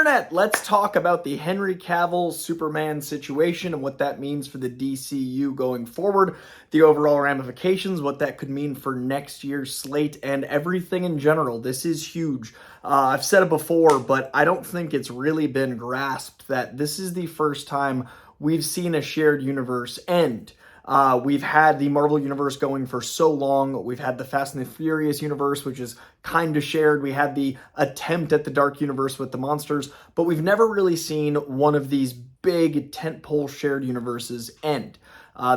Internet, let's talk about the Henry Cavill Superman situation and what that means for the DCU going forward, the overall ramifications, what that could mean for next year's slate, and everything in general. This is huge. I've said it before, but I don't think it's really been grasped that this is the first time we've seen a shared universe end. We've had the Marvel Universe going for so long. We've had the Fast and the Furious universe, which is kind of shared. We had the attempt at the Dark Universe with the monsters, but we've never really seen one of these big tentpole shared universes end.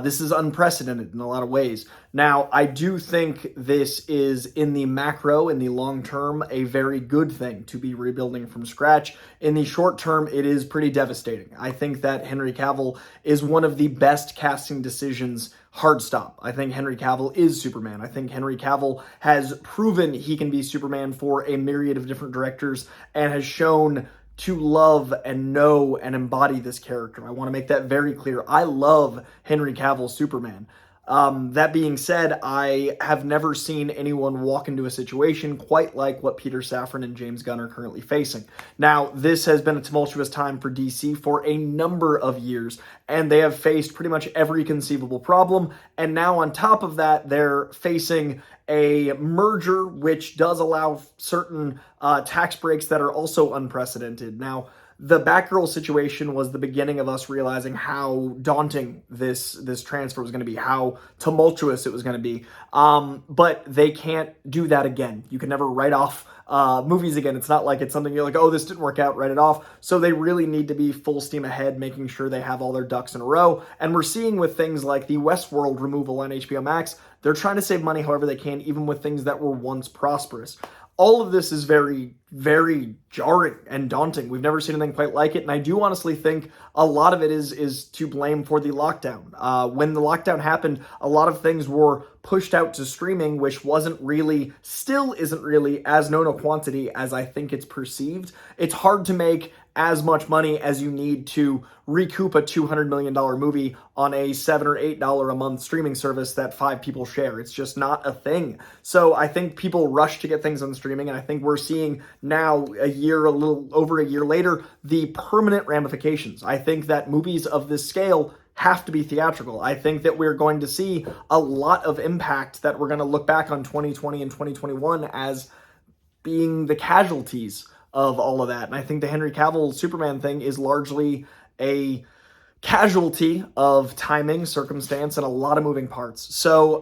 This is unprecedented in a lot of ways. Now, I do think this is, in the macro, in the long term, a very good thing to be rebuilding from scratch. In the short term, it is pretty devastating. I think that Henry Cavill is one of the best casting decisions. Hard stop. I think Henry Cavill is Superman. I think Henry Cavill has proven he can be Superman for a myriad of different directors and has shown to love and know and embody this character. I want to make that very clear. I love Henry Cavill Superman. That being said, I have never seen anyone walk into a situation quite like what Peter Safran and James Gunn are currently facing. Now, this has been a tumultuous time for DC for a number of years, and they have faced pretty much every conceivable problem. And now on top of that, they're facing a merger which does allow certain tax breaks that are also unprecedented. Now, the Batgirl situation was the beginning of us realizing how daunting this transfer was going to be, how tumultuous it was going to be. But they can't do that again. You can never write off movies again. It's not like it's something you're like, oh, this didn't work out, write it off. So they really need to be full steam ahead, making sure they have all their ducks in a row. And we're seeing with things like the Westworld removal on HBO Max, they're trying to save money however they can, even with things that were once prosperous. All of this is very, very jarring and daunting. We've never seen anything quite like it, and I do honestly think a lot of it is to blame for the lockdown. When the lockdown happened, a lot of things were pushed out to streaming, which still isn't really as known a quantity as I think it's perceived. It's hard to make as much money as you need to recoup a $200 million movie on a $7 or $8 a month streaming service that 5 people share. It's just not a thing. So I think people rush to get things on streaming, and I think we're seeing now, a little over a year later, the permanent ramifications. I think that movies of this scale have to be theatrical. I think that we're going to see a lot of impact that we're going to look back on 2020 and 2021 as being the casualties of all of that. And I think the Henry Cavill Superman thing is largely a casualty of timing, circumstance, and a lot of moving parts. So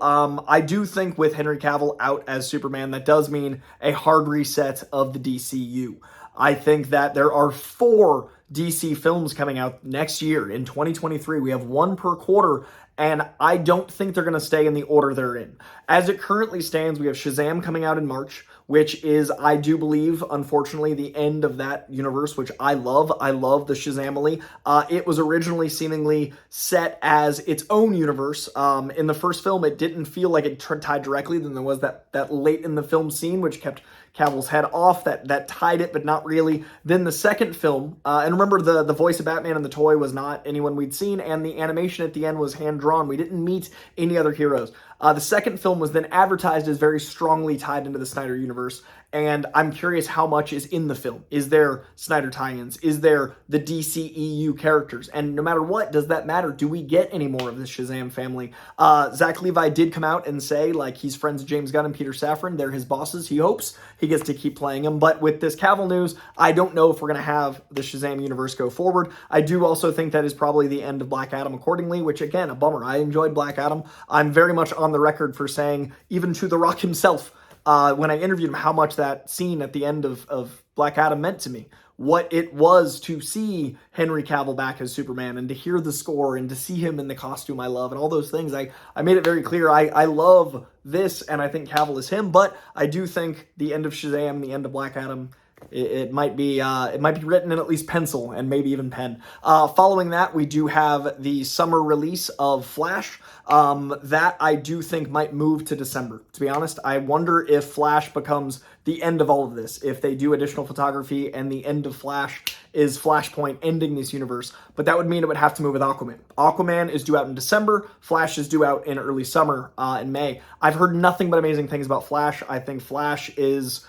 I do think with Henry Cavill out as Superman, that does mean a hard reset of the DCU. I think that there are 4 DC films coming out next year in 2023. We have 1 per quarter, and I don't think they're going to stay in the order they're in. As it currently stands, we have Shazam coming out in March, which is, I do believe, unfortunately, the end of that universe, which I love. I love the Shazamily. It was originally seemingly set as its own universe. In the first film, it didn't feel like it tied directly. Then there was that late in the film scene, which kept Cavill's head off, that tied it, but not really. Then the second film, and remember the voice of Batman in the toy was not anyone we'd seen, and the animation at the end was hand-drawn. We didn't meet any other heroes. The second film was then advertised as very strongly tied into the Snyder Universe, and I'm curious how much is in the film. Is there Snyder tie-ins? Is there the DCEU characters? And no matter what, does that matter? Do we get any more of this Shazam family? Zach Levi did come out and say, like, he's friends with James Gunn and Peter Safran. They're his bosses. He hopes he gets to keep playing them. But with this Cavill news, I don't know if we're going to have the Shazam universe go forward. I do also think that is probably the end of Black Adam accordingly, which, again, a bummer. I enjoyed Black Adam. I'm very much on the record for saying, even to The Rock himself, when I interviewed him, how much that scene at the end of Black Adam meant to me. What it was to see Henry Cavill back as Superman and to hear the score and to see him in the costume I love and all those things. I made it very clear. I love this, and I think Cavill is him, but I do think the end of Shazam, the end of Black Adam, it might be written in at least pencil and maybe even pen. Following that, we do have the summer release of Flash. That I do think might move to December. To be honest, I wonder if Flash becomes the end of all of this, if they do additional photography and the end of Flash is Flashpoint ending this universe. But that would mean it would have to move with Aquaman. Aquaman is due out in December. Flash is due out in early summer in May. I've heard nothing but amazing things about Flash. I think Flash is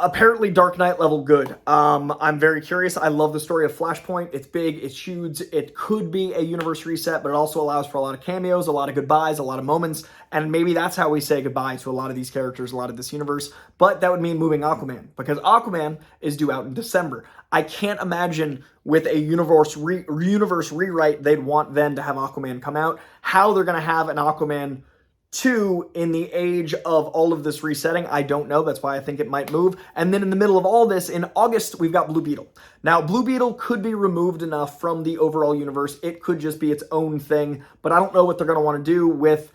Apparently Dark Knight level good. I'm very curious. I love the story of Flashpoint. It's big, it's huge. It could be a universe reset, but it also allows for a lot of cameos, a lot of goodbyes, a lot of moments, and maybe that's how we say goodbye to a lot of these characters, a lot of this universe. But that would mean moving Aquaman, because Aquaman is due out in December. I can't imagine with a universe rewrite they'd want then to have Aquaman come out. How they're going to have an Aquaman 2 in the age of all of this resetting, I don't know. That's why I think it might move. And then in the middle of all this, in August, we've got Blue Beetle. Now, Blue Beetle could be removed enough from the overall universe. It could just be its own thing, but I don't know what they're going to want to do with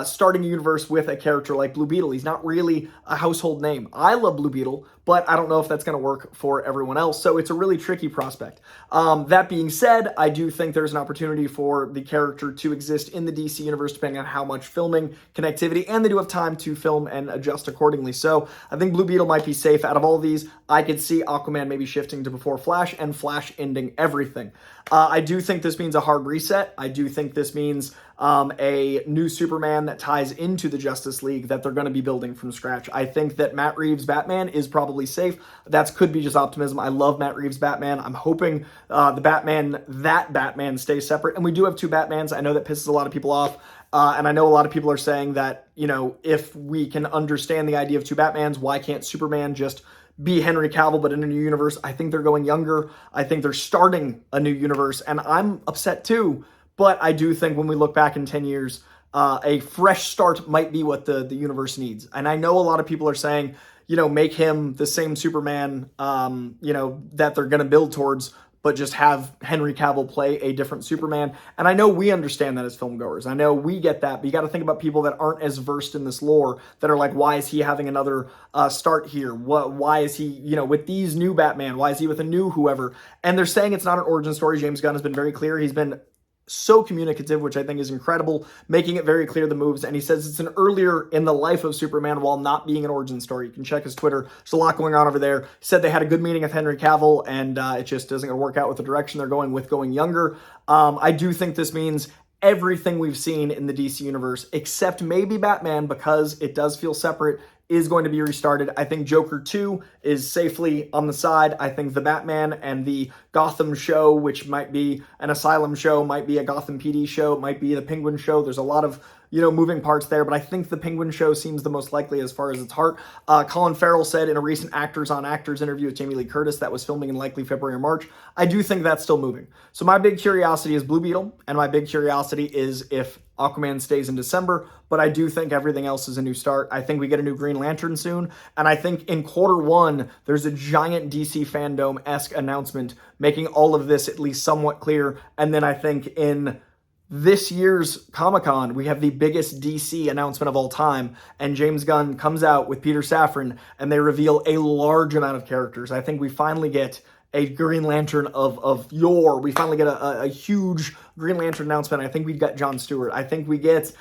starting a universe with a character like Blue Beetle. He's not really a household name. I love Blue Beetle, but I don't know if that's going to work for everyone else. So it's a really tricky prospect. That being said, I do think there's an opportunity for the character to exist in the DC universe, depending on how much filming, connectivity, and they do have time to film and adjust accordingly. So I think Blue Beetle might be safe out of all of these. I could see Aquaman maybe shifting to before Flash and Flash ending everything. I do think this means a hard reset. I do think this means a new Superman that ties into the Justice League that they're going to be building from scratch. I think that Matt Reeves' Batman is probably safe. That could be just optimism. I love Matt Reeves' Batman. I'm hoping that Batman stays separate. And we do have two Batmans. I know that pisses a lot of people off. And I know a lot of people are saying that, you know, if we can understand the idea of two Batmans, why can't Superman just be Henry Cavill, but in a new universe? I think they're going younger. I think they're starting a new universe, and I'm upset too. But I do think when we look back in 10 years, a fresh start might be what the universe needs. And I know a lot of people are saying, you know, make him the same Superman, you know, that they're going to build towards, but just have Henry Cavill play a different Superman. And I know we understand that as filmgoers. I know we get that, but you got to think about people that aren't as versed in this lore that are like, why is he having another start here? Why is he, you know, with these new Batman? Why is he with a new whoever? And they're saying it's not an origin story. James Gunn has been very clear. He's been so communicative, which I think is incredible, making it very clear the moves. And he says it's an earlier in the life of Superman while not being an origin story. You can check his Twitter. There's a lot going on over there. He said they had a good meeting with Henry Cavill, and it just doesn't work out with the direction they're going with going younger. I do think this means everything we've seen in the DC universe, except maybe Batman, because it does feel separate, is going to be restarted. I think Joker 2 is safely on the side. I think the Batman and the Gotham show, which might be an Asylum show, might be a Gotham PD show, might be the Penguin show. There's a lot of, you know, moving parts there, but I think the Penguin show seems the most likely as far as its heart. Colin Farrell said in a recent Actors on Actors interview with Jamie Lee Curtis that was filming in likely February or March, I do think that's still moving. So my big curiosity is Blue Beetle, and my big curiosity is if Aquaman stays in December, but I do think everything else is a new start. I think we get a new Green Lantern soon, and I think in Q1, there's a giant DC fandom-esque announcement making all of this at least somewhat clear, and then I think in this year's Comic-Con, we have the biggest DC announcement of all time, and James Gunn comes out with Peter Safran, and they reveal a large amount of characters. I think we finally get a Green Lantern of yore. We finally get a huge Green Lantern announcement. I think we've got Jon Stewart. I think we get,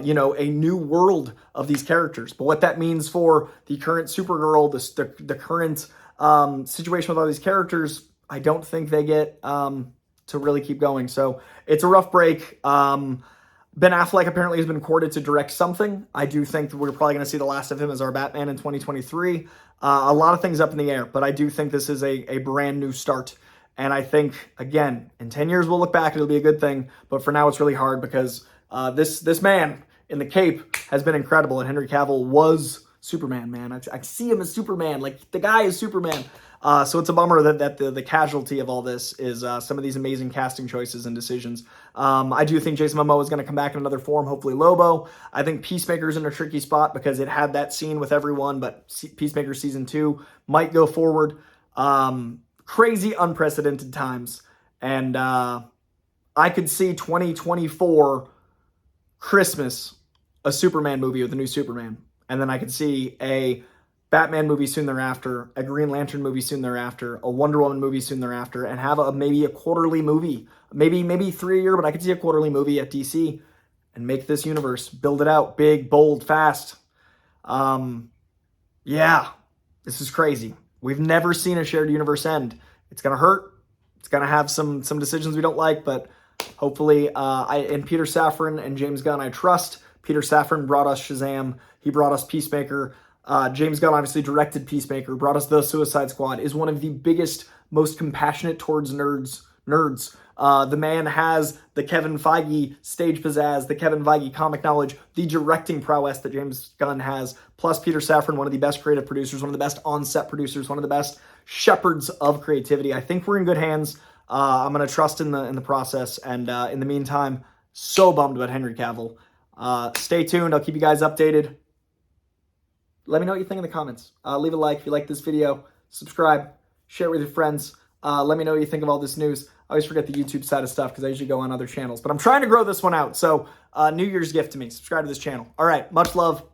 you know, a new world of these characters. But what that means for the current Supergirl, the current situation with all these characters, I don't think they get to really keep going. So it's a rough break. Ben Affleck apparently has been courted to direct something. I do think that we're probably going to see the last of him as our Batman in 2023. A lot of things up in the air, but I do think this is a brand new start. And I think, again, in 10 years we'll look back, it'll be a good thing. But for now it's really hard because this man in the cape has been incredible. And Henry Cavill was Superman, man. I see him as Superman. Like, the guy is Superman. So it's a bummer that the casualty of all this is some of these amazing casting choices and decisions. I do think Jason Momoa is going to come back in another form, hopefully Lobo. I think Peacemaker's in a tricky spot because it had that scene with everyone, but Peacemaker Season 2 might go forward. Crazy, unprecedented times. And I could see 2024 Christmas, a Superman movie with a new Superman. And then I could see a Batman movie soon thereafter, a Green Lantern movie soon thereafter, a Wonder Woman movie soon thereafter, and have maybe a quarterly movie, maybe 3 a year, but I could see a quarterly movie at DC and make this universe, build it out, big, bold, fast. Yeah, this is crazy. We've never seen a shared universe end. It's gonna hurt. It's gonna have some decisions we don't like, but hopefully, in Peter Safran and James Gunn, I trust. Peter Safran brought us Shazam. He brought us Peacemaker. James Gunn obviously directed Peacemaker, brought us The Suicide Squad, is one of the biggest, most compassionate towards nerds. The man has the Kevin Feige stage pizzazz, the Kevin Feige comic knowledge, the directing prowess that James Gunn has, plus Peter Safran, one of the best creative producers, one of the best on-set producers, one of the best shepherds of creativity. I think we're in good hands. I'm going to trust in the process, and in the meantime, so bummed about Henry Cavill. Stay tuned. I'll keep you guys updated. Let me know what you think in the comments. Leave a like if you like this video. Subscribe. Share it with your friends. Let me know what you think of all this news. I always forget the YouTube side of stuff because I usually go on other channels. But I'm trying to grow this one out. So New Year's gift to me. Subscribe to this channel. All right. Much love.